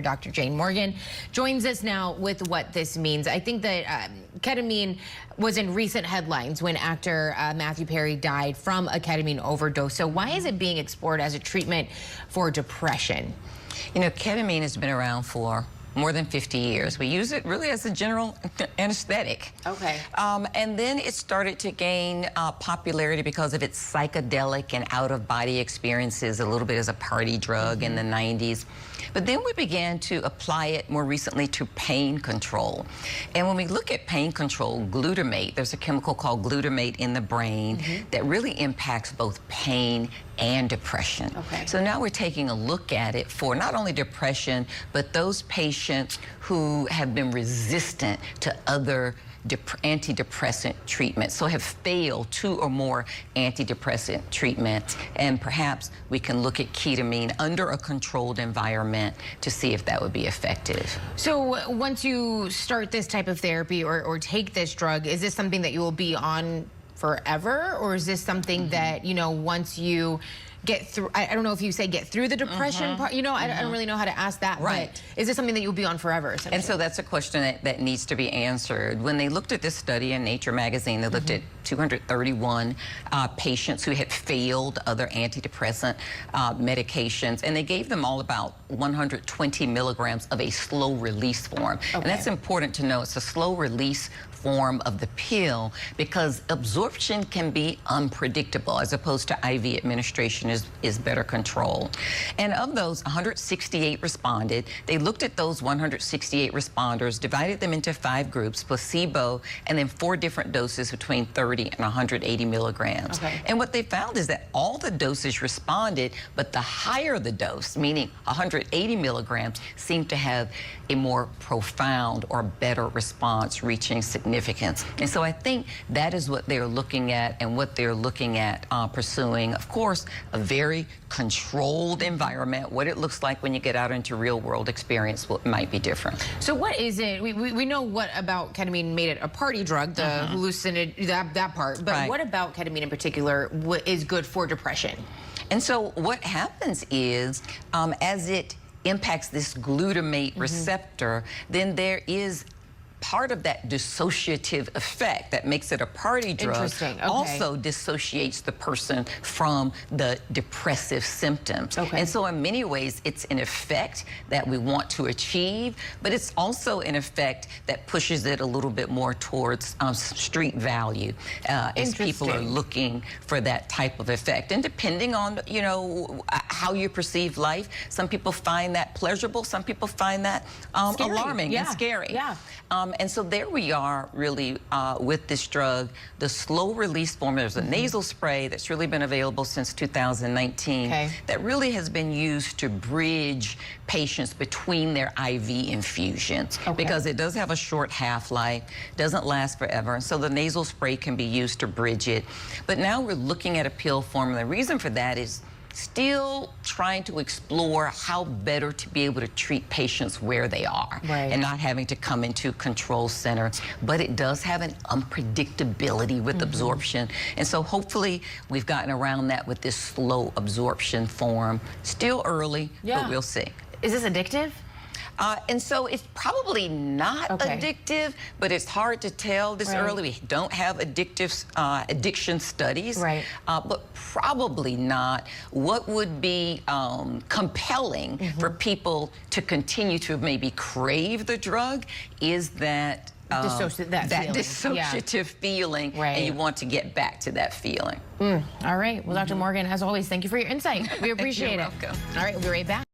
Dr. Jane Morgan joins us now with what this means. I think that ketamine was in recent headlines when actor Matthew Perry died from a ketamine overdose. So why is it being explored as a treatment for depression? You know, ketamine has been around for more than 50 years. We use it really as a general anesthetic. Okay. And then it started to gain popularity because of its psychedelic and out-of-body experiences, a little bit as a party drug in the 90s. But then we began to apply it more recently to pain control. And when we look at pain control, glutamate, there's a chemical called glutamate in the brain that really impacts both pain and depression. Okay. So now we're taking a look at it for not only depression, but those patients who have been resistant to other antidepressant treatments, so have failed 2 or more antidepressant treatments, and perhaps we can look at ketamine under a controlled environment to see if that would be effective. So once you start this type of therapy or take this drug, is this something that you will be on forever, or is this something that, you know, once you get through, I don't know if you say get through the depression part, you know, I don't really know how to ask that, right? But is this something that you'll be on forever? And so that's a question that needs to be answered. When they looked at this study in Nature magazine, they looked at 231 patients who had failed other antidepressant medications, and they gave them all about 120 milligrams of a slow release form. Okay. And that's important to know. It's a slow release form of the pill because absorption can be unpredictable, as opposed to IV administration is better control. And of those, 168 responded. They looked at those 168 responders, divided them into 5 groups, placebo, and then 4 different doses between 30 and 180 milligrams. Okay. And what they found is that all the doses responded, but the higher the dose, meaning 180 milligrams, seemed to have a more profound or better response, reaching significance. And so I think that is what they're looking at, and what they're looking at pursuing. Of course, a very controlled environment. What it looks like when you get out into real world experience might be different. So what is it? We know what about ketamine made it a party drug, the hallucinate, that part, but what about ketamine in particular is good for depression? And so what happens is, as it impacts this glutamate receptor, then there is part of that dissociative effect that makes it a party drug. Interesting. Okay. Also dissociates the person from the depressive symptoms. Okay. And so in many ways, it's an effect that we want to achieve, but it's also an effect that pushes it a little bit more towards street value, as people are looking for that type of effect. And depending on, you know, how you perceive life, some people find that pleasurable, some people find that alarming and scary. Yeah. And so there we are really with this drug. The slow release form, there's a nasal spray that's really been available since 2019 that really has been used to bridge patients between their IV infusions because it does have a short half-life, doesn't last forever, and so the nasal spray can be used to bridge it. But now we're looking at a pill form, and the reason for that is still trying to explore how better to be able to treat patients where they are and not having to come into control center. But it does have an unpredictability with absorption. And so hopefully we've gotten around that with this slow absorption form. Still early, but we'll see. Is this addictive? And so it's probably not addictive, but it's hard to tell this early. We don't have addiction studies, but probably not. What would be compelling for people to continue to maybe crave the drug is that dissociative feeling, and you want to get back to that feeling. All right. Well, Dr. Morgan, as always, thank you for your insight. We appreciate it. You're welcome. All right, we'll be right back.